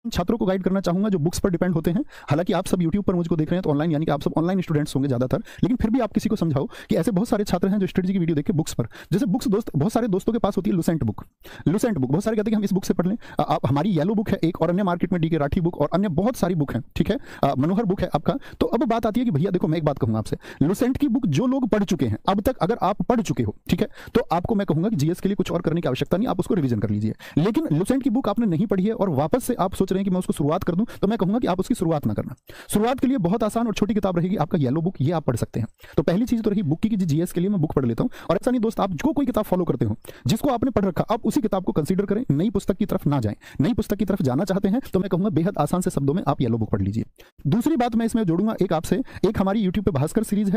छात्रों को गाइड करना चाहूंगा जो बुक्स पर डिपेंड होते हैं। हालांकि आप सब यूट्यूब पर मुझको देख रहे हैं तो ऑनलाइन, यानी कि आप सब ऑनलाइन स्टूडेंट्स होंगे ज्यादातर, लेकिन फिर भी आप किसी को समझाओ कि ऐसे बहुत सारे छात्र हैं जो स्ट्रेटजी की वीडियो देख के बुक्स पर, जैसे बुक्स दोस्त बहुत सारे दोस्तों के पास होती है लुसेंट बुक, बहुत सारे कहते हैं कि हम इस बुक से पढ़ लें। आप हमारी येलो बुक है एक, और अन्य मार्केट में डीके राठी बुक और अन्य बहुत सारी बुक है, ठीक है, मनोहर बुक है आपका। तो अब बात आती है कि भैया देखो मैं एक बात कहूंगा आपसे, लुसेंट की बुक जो लोग पढ़ चुके हैं अब तक, अगर आप पढ़ चुके हो, ठीक है, तो आपको मैं कहूंगा कि जीएस के लिए कुछ और करने की आवश्यकता नहीं, आप उसको रिवीजन कर लीजिए। लेकिन लुसेंट की बुक आपने नहीं पढ़ी है और वापस से आप सोच रहे हैं कि मैं उसको शुरुआत कर दूं, तो मैं कहूंगा कि आप उसकी शुरुआत ना करना। शुरुआत के लिए बहुत आसान और छोटी किताब रहेगी आपका येलो बुक, ये आप पढ़ सकते हैं। तो पहली चीज तो रही बुक की जीएस के लिए मैं बुक पढ़ लेता हूं। और ऐसा नहीं दोस्त, आप जो कोई किताब फॉलो करते हो जिसको आपने पढ़ रखा, आप उसी किताब को कंसीडर करें, नई पुस्तक की तरफ ना जाएं। नई पुस्तक की तरफ जाना चाहते हैं तो मैं कहूंगा बेहद आसान से शब्दों में आप येलो बुक पढ़ लीजिए। दूसरी बात मैं इसमें जोड़ूंगा एक आपसे, एक हमारी यूट्यूब पे भास्कर सीरीज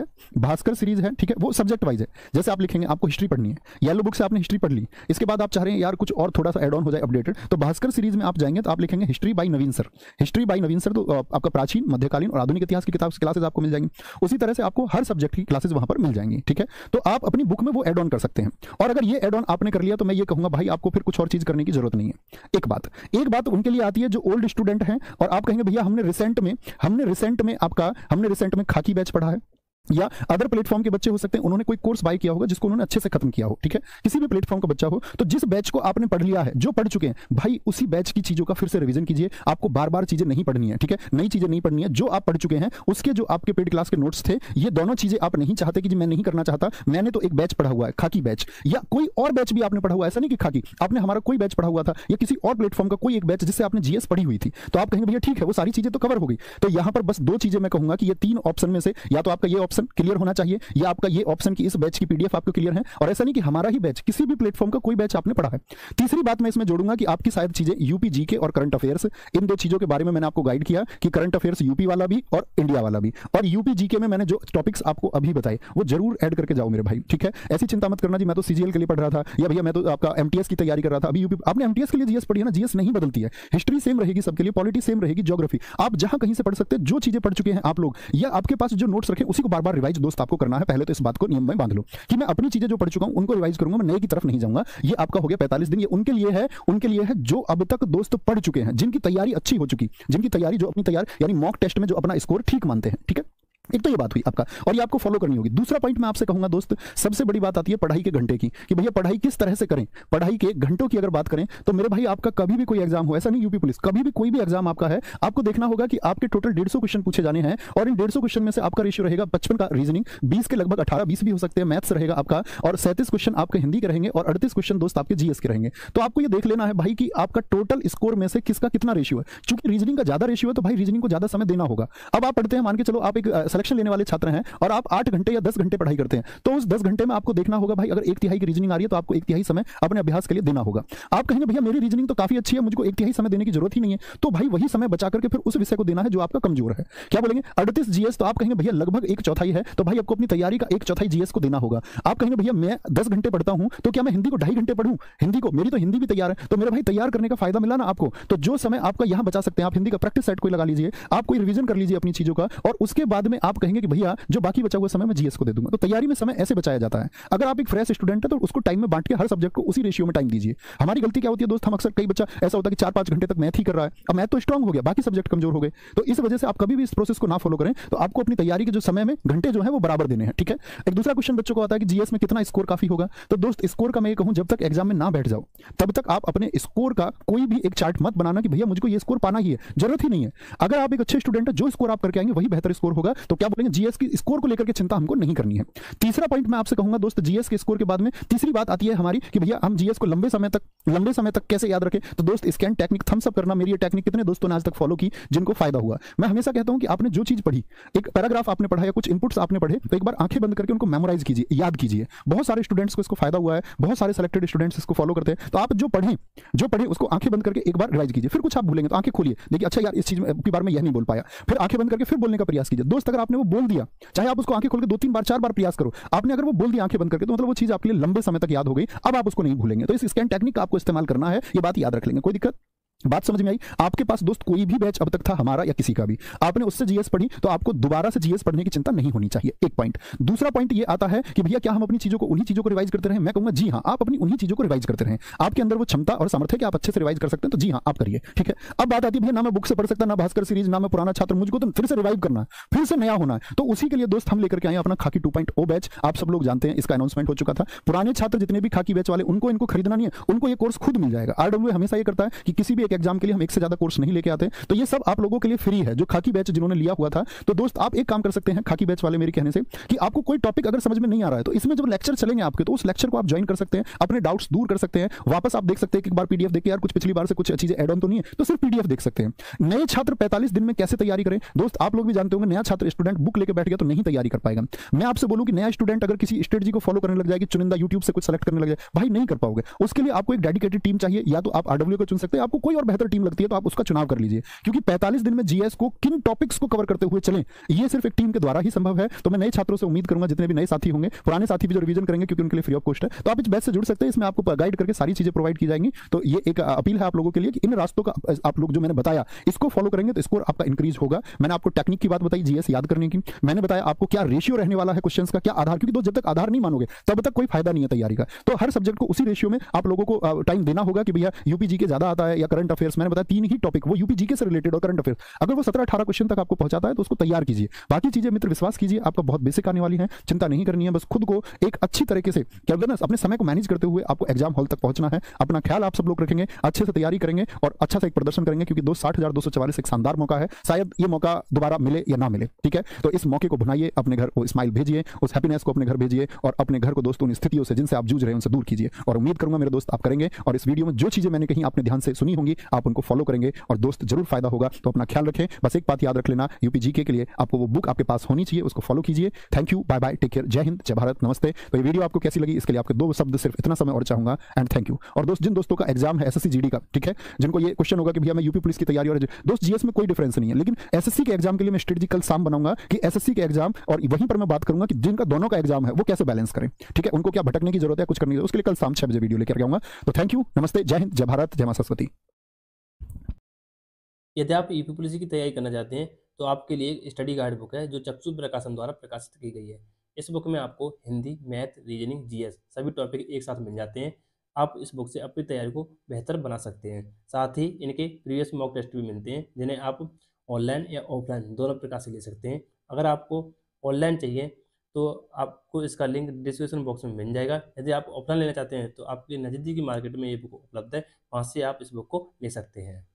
है, ठीक है, वो सब्जेक्ट वाइज है। जैसे आप लिखेंगे आपको हिस्ट्री पढ़नी है, येलो बुक से आपने हिस्ट्री पढ़ ली, इसके बाद आप चाह रहे हैं यार कुछ और थोड़ा सा एड ऑन हो जाए, अपडेटेड, तो भास्कर सीरीज में आप जाएंगे तो आप लिखेंगे history by Naveen sir. History by Naveen sir, तो आपका प्राचीन, मध्यकालीन और आधुनिक इतिहास की क्लासेस आपको मिल जाएंगी। उसी तरह से आपको हर सब्जेक्ट की क्लासेस वहां पर मिल जाएंगी, ठीक है। तो आप अपनी बुक में वो एड ऑन कर सकते हैं। और अगर ये एड ऑन आपने कर लिया तो मैं ये कहूंगा भाई आपको फिर कुछ और चीज करने की जरूरत नहीं है। एक बात उनके लिए आती है जो ओल्ड स्टूडेंट हैं और आप कहेंगे भैया हमने रिसेंट में खाकी बैच पढ़ा है, या अदर प्लेटफॉर्म के बच्चे हो सकते हैं, उन्होंने कोई कोर्स बाय किया होगा जिसको उन्होंने अच्छे से खत्म किया हो, ठीक है, किसी भी प्लेटफॉर्म का बच्चा हो, तो जिस बैच को आपने पढ़ लिया है, जो पढ़ चुके हैं भाई, उसी बैच की चीजों का फिर से रिवीजन कीजिए। आपको बार बार चीजें नहीं पढ़नी है, ठीक है, नई चीजें नहीं पढ़नी है। जो आप पढ़ चुके हैं उसके जो आपके पेड क्लास के नोट्स थे, ये दोनों चीजें आप नहीं चाहते कि मैं नहीं करना चाहता, मैंने तो एक बैच पढ़ा हुआ है खाकी बैच, या कोई और बैच भी आपने पढ़ा हुआ है, ऐसा नहीं कि खाकी, आपने हमारा कोई बैच पढ़ा हुआ था या किसी और प्लेटफॉर्म का कोई एक बैच जिससे आपने जीएस पढ़ी हुई थी, तो आप कहेंगे भैया ठीक है वो सारी चीजें तो कवर हो गई। तो यहां पर बस दो चीजें मैं कहूंगा कि ये तीन ऑप्शन में से या तो आपका ये ऑप्शन क्लियर होना चाहिए, या आपका ये ऑप्शन की इस बैच की पीडीएफ आपको क्लियर है, और ऐसा नहीं कि हमारा ही बैच, किसी भी प्लेटफॉर्म का कोई बैच आपने पढ़ा है। तीसरी बात मैं इसमें जोड़ूंगा कि आपकी शायद चीजें यूपी जीके और करंट अफेयर्स, इन दो चीजों के बारे में मैंने आपको गाइड किया कि करंट अफेयर्स यूपी वाला भी और इंडिया वाला भी, और यूपी जीके में मैंने जो टॉपिक्स आपको अभी बताए वो जरूर ऐड करके जाओ मेरे भाई, ठीक है। ऐसी चिंता मत करना जी मैं तो सीजीएल के लिए पढ़ रहा था, या भैया मैं तो आपका एमटीएस की तैयारी कर रहा था। अभी यूपी आपने एमटीएस के लिए जीएस पढ़ी है ना, जीएस नहीं बदलती है, हिस्ट्री सेम रहेगी सबके लिए, पॉलिटी सेम रहेगी, ज्योग्राफी आप जहां कहीं से पढ़ सकते हैं। जो चीजें पढ़ चुके हैं आप लोग या आपके पास जो नोट्स रखे उसी को बार बार रिवाइज दोस्त आपको करना है। पहले तो इस बात को नियम में बांध लो कि मैं अपनी चीजें जो पढ़ चुका हूं उनको रिवाइज करूंगा, मैं नए की तरफ नहीं जाऊंगा। ये आपका हो गया 45 दिन, ये उनके लिए है जो अब तक दोस्त पढ़ चुके हैं, जिनकी तैयारी अच्छी हो चुकी, जिनकी तैयारी जो अपनी तैयारी यानी मॉक टेस्ट में जो अपना स्कोर ठीक मानते हैं, ठीक है। एक तो ये बात हुई आपका, और ये आपको फॉलो करनी होगी। दूसरा पॉइंट मैं आपसे कहूंगा दोस्त, सबसे बड़ी बात आती है पढ़ाई के घंटे की, कि भैया पढ़ाई किस तरह से करें। पढ़ाई के घंटों की अगर बात करें तो मेरे भाई आपका कभी भी कोई एग्जाम हो, ऐसा नहीं यूपी पुलिस, कभी भी कोई भी एग्जाम आपका है, आपको देखना होगा कि आपके टोटल 150 क्वेश्चन पूछे जाने हैं, और इन 150 क्वेश्चन में से आपका रेशियो रहेगा 55 का रीजनिंग, 20 के लगभग 18-20 भी हो सकते हैं मैथ्स रहेगा आपका, और 37 क्वेश्चन आपके हिंदी के रहेंगे, और 38 क्वेश्चन दोस्त आपके जीएस के रहेंगे। तो आपको ये देख लेना है भाई कि आपका टोटल स्कोर में से किसका कितना रेशियो है। चूंकि रीजनिंग का ज्यादा रेशियो है तो भाई रीजनिंग को ज्यादा समय देना होगा। अब आप पढ़ते हैं, मान के चलो आप एक सिलेक्शन लेने वाले छात्र हैं और आप 8 घंटे या 10 घंटे पढ़ाई करते हैं, तो उस 10 घंटे में आपको देखना होगा भाई अगर 1/3 की रीजनिंग आ रही है तो आपको 1/3 समय अपने अभ्यास के लिए देना होगा। आप कहेंगे भैया मेरी रीजनिंग तो काफी अच्छी है, मुझको 1/3 समय देने की जरूरत ही नहीं है, तो भाई वही समय बचा करके फिर उस विषय को देना है जो आपका कमजोर है। क्या बोलेंगे 38 जीएस, तो आप कहेंगे भैया लगभग 1/4 है, तो भाई आपको अपनी तैयारी का 1/4 जीएस को देना होगा। आप कहेंगे भैया मैं 10 घंटे पढ़ता हूं तो क्या मैं हिंदी को 2.5 घंटे पढ़ूं, हिंदी को, मेरी तो हिंदी भी तैयार है, तो मेरे भाई तैयार करने का फायदा मिला ना आपको। तो जो समय आपका यहां बचा सकते हैं आप हिंदी का प्रैक्टिस सेट कोई लगा लीजिए, आप कोई रिवीजन कर लीजिए अपनी चीजों का, और उसके बाद में आप कहेंगे कि भैया जो बाकी बचा हुआ समय मैं जीएस को दे दूंगा। तो तैयारी में समय ऐसे बचाया जाता है। अगर आप एक फ्रेश स्टूडेंट है तो उसको टाइम में बांट के हर सब्जेक्ट को उसी रेशियो में टाइम दीजिए। हमारी गलती क्या होती है दोस्त, हम अक्सर कई बच्चा ऐसा होता है कि 4-5 घंटे तक मैथ ही कर रहा है, अब मैथ तो स्ट्रांग हो गया, बाकी सब्जेक्ट कमजोर हो गए, तो इस वजह से आप कभी भी इस प्रोसेस को ना फॉलो करें। तो आपको अपनी तैयारी के जो समय में घंटे जो है वो बराबर देने हैं, ठीक है। एक दूसरा क्वेश्चन बच्चों को आता है कि जीएस में कितना स्कोर काफी होगा। तो दोस्त स्कोर का मैं ये कहूं, जब तक एग्जाम में ना बैठ जाओ तब तक आप अपने स्कोर का कोई भी एक चार्ट मत बनाना कि भैया मुझको ये स्कोर पाना ही है, जरूरत ही नहीं है। अगर आप एक अच्छे स्टूडेंट है, जो स्कोर आप करके आएंगे वही बेहतर स्कोर होगा। तो क्या बोलेंगे जीएस की स्कोर को लेकर के चिंता हमको नहीं करनी है। तीसरा पॉइंट मैं आपसे कहूंगा दोस्त, जीएस के स्कोर के बाद में तीसरी बात आती है हमारी कि भैया हम जीएस को लंबे समय तक कैसे याद रखें। तो दोस्त स्कैन टेक्निक, थम्स अप करना, मेरी ये टेक्निक कितने दोस्तों ने आज तक फॉलो की जिनको फायदा हुआ। मैं हमेशा कहता हूं कि आपने जो चीज पढ़ी, एक पैराग्राफ आपने पढ़ा या कुछ इनपुट्स आपने पढ़े, तो एक बार आंखें बंद करके उनको मेमोराइज कीजिए, याद कीजिए। बहुत सारे स्टूडेंट्स को इसको फायदा हुआ है, बहुत सारे सेलेक्टेड स्टूडेंट्स इसको फॉलो करते हैं। तो आप जो पढ़े उसको आंखें बंद करके एक बार रिवाइज कीजिए, फिर कुछ आप भूलेंगे तो आंखें खोलिए, देखिए अच्छा यार इस चीज के बारे में यह नहीं बोल पाया, फिर आंखें बंद करके फिर बोलने का प्रयास कीजिए। दोस्त अगर आपने वो बोल दिया, चाहे आप उसको आंखें खोल के 2-3 बार 4 बार प्रयास करो, आपने अगर वो बोल दिया आंखें बंद करके, तो मतलब वो चीज आपके लिए लंबे समय तक याद हो गई, अब आप उसको नहीं भूलेंगे। तो इस स्कैन टेक्निक का आपको इस्तेमाल करना है, ये बात याद रख लेंगे, कोई दिक्कत बात समझ में आई? आपके पास दोस्त कोई भी बैच अब तक था हमारा या किसी का भी, आपने उससे जीएस पढ़ी तो आपको दोबारा से जीएस पढ़ने की चिंता नहीं होनी चाहिए, एक पॉइंट। दूसरा पॉइंट ये आता है कि भैया क्या हम अपनी चीजों को उन्हीं चीजों को रिवाइज करते रहें? मैं कहूंगा जी हाँ, आप अपनी उन्हीं चीजों को रिवाइज करते रहें। आपके अंदर वो क्षमता और सामर्थ्य कि आप अच्छे से रिवाइज कर सकते हैं, तो जी हाँ आप करिए, ठीक है। अब बात आती है भैया ना मैं बुक से पढ़ सकता, ना भास्कर सीरीज, ना मैं पुराना छात्र, मुझको तो फिर से रिवाइव करना है, फिर से नया होना है। तो उसी के लिए दोस्त हम लेकर के आए अपना खाकी 2.0 बैच। आप सब लोग जानते हैं इसका अनाउंसमेंट हो चुका था। पुराने छात्र जितने भी खाकी बैच वाले, उनको इनको खरीदना नहीं है, उनको ये कोर्स खुद मिल जाएगा। आरडब्ल्यू हमेशा ये करता है कि किसी भी एक एग्जाम के लिए हम एक से ज्यादा कोर्स नहीं लेके आते, तो ये सब आप लोगों के लिए फ्री है जो खाकी बैच जिन्होंने लिया हुआ था। तो दोस्त आप एक काम कर सकते हैं खाकी बैच वाले मेरे कहने से कि आपको कोई टॉपिक अगर समझ में नहीं आ रहा है तो इसमें जब लेक्चर चलेंगे आपके, तो उस लेक्चर को आप ज्वाइन कर सकते हैं, अपने डाउट्स दूर कर सकते हैं, वापस आप देख सकते हैं कि एक बार पीडीएफ देख के यार कुछ पिछली बार से कुछ चीजें ऐड ऑन तो नहीं है, तो सिर्फ पीडीएफ देख सकते हैं। नए छात्र 45 दिन में कैसे तैयारी करें? दोस्त आप लोग भी जानते होंगे, नया छात्र स्टूडेंट बुक लेके बैठ गया तो नहीं तैयारी कर पाएगा। मैं आपसे बोलूं कि नया स्टूडेंट अगर किसी स्ट्रेटजी को फॉलो करने लग जाएगी, चुनिंदा यूट्यूब से कुछ सेलेक्ट करने लग जाए, भाई नहीं कर पाओगे। उसके लिए आपको एक डेडिकेटेड टीम चाहिए, या तो आप आरडब्ल्यू को चुन सकते हैं, आपको कोई और बेहतर टीम लगती है तो आप उसका चुनाव कर लीजिए, क्योंकि 45 दिन में जीएस को किन टॉपिक्स को कवर करते हुए चलें, ये सिर्फ एक टीम के द्वारा ही संभव है। तो मैं नए छात्रों से उम्मीद करूंगा, जितने भी नए साथी होंगे, पुराने साथी भी जो रिवीजन करेंगे क्योंकि उनके लिए फ्री ऑफ कॉस्ट है, तो आप इस बैच से जुड़ सकते हैं। इसमें आपको गाइड करके सारी चीजें प्रोवाइड की जाएंगी। तो ये एक अपील है आप लोगों के लिए कि इन रास्तों का आप लोग जो मैंने बताया इसको फॉलो करेंगे तो स्कोर आपका इंक्रीज होगा। मैंने आपको टेक्निक की बात बताई जीएस याद करने की, मैंने बताया आपको क्या रेशियो रहने वाला है क्वेश्चंस का, क्या आधार, क्योंकि जब तक आधार नहीं मानोगे तब तक कोई फायदा नहीं है तैयारी का। तो हर सब्जेक्ट को उसी रेशियो में आप लोगों को टाइम देना होगा कि भैया यूपीजी के ज्यादा आता है या करंट अफेयर्स। मैंने बताया 3 ही टॉपिक, वो यूपीजी से रिलेटेड और करंट अफेयर्स, अगर वो 17-18 क्वेश्चन तक आपको पहुंचाता है तो उसको तैयार कीजिए। बाकी चीजें मित्र विश्वास कीजिए, आपका बहुत बेसिक आने वाली है, चिंता नहीं करनी है। बस खुद को एक अच्छी तरीके से क्या बोलते हैं ना, अपने समय को मैनेज करते हुए आपको एग्जाम हॉल तक पहुंचना है। अपना ख्याल आप सब लोग रखेंगे, अच्छे से तैयारी करेंगे और अच्छा सा एक प्रदर्शन करेंगे, क्योंकि 60,244 एक शानदार मौका है, शायद ये मौका दोबारा मिले या ना मिले, ठीक है। तो इस मौके को भुनाइए, अपने घर को स्माइल भेजिए, उस हैप्पीनेस को अपने घर भेजिए और अपने घर को दोस्तों उन स्थितियों से जिनसे आप जूझ रहे हैं उनसे दूर कीजिए। और उम्मीद करूंगा मेरे दोस्त आप करेंगे, और इस वीडियो में जो चीजें मैंने कही आपने ध्यान से सुनी होंगी, आप उनको फॉलो करेंगे और दोस्त जरूर फायदा होगा। तो अपना ख्याल रखें, बस एक बात याद रख लेना, यूपीजीके के लिए आपको वो बुक आपके पास होनी चाहिए, उसको फॉलो कीजिए। Thank you, bye bye, take care, जय हिंद, जय भारत, नमस्ते। तो ये वीडियो आपको कैसी लगी इसके लिए आपके 2 शब्द सिर्फ इतना समय और चाहूंगा, एंड थैंक यू। और दोस्त जिन दोस्तों का एग्जाम है एसएससी जीडी का, ठीक है, जिनको ये क्वेश्चन होगा कि भैया मैं यूपी पुलिस की तैयारी, और दोस्त जीएस में कोई डिफरेंस नहीं है, लेकिन एसएससी के एग्जाम के लिए मैं स्ट्रेटजी कल शाम बनाऊंगा कि एसएससी के एग्जाम, और वहीं पर मैं बात करूंगा कि जिनका दोनों का एग्जाम है वो कैसे बैलेंस करें, ठीक है, उनको क्या भटकने की जरूरत है, कुछ करने की, उसके लिए कल शाम 6 बजे वीडियो लेकर आऊंगा। तो थैंक यू, नमस्ते, जय हिंद, जय भारत, जय मां सरस्वती। यदि आप यूपी पुलिस की तैयारी करना चाहते हैं तो आपके लिए एक स्टडी गाइड बुक है जो चक्षु प्रकाशन द्वारा प्रकाशित की गई है। इस बुक में आपको हिंदी, मैथ, रीजनिंग, जीएस सभी टॉपिक एक साथ मिल जाते हैं। आप इस बुक से अपनी तैयारी को बेहतर बना सकते हैं। साथ ही इनके प्रीवियस मॉक टेस्ट भी मिलते हैं, जिन्हें आप ऑनलाइन या ऑफलाइन दोनों प्रकार से ले सकते हैं। अगर आपको ऑनलाइन चाहिए तो आपको इसका लिंक डिस्क्रिप्शन बॉक्स में मिल जाएगा। यदि आप ऑफलाइन लेना चाहते हैं तो आपके नज़दीकी मार्केट में ये बुक उपलब्ध है, वहाँ से आप इस बुक को ले सकते हैं।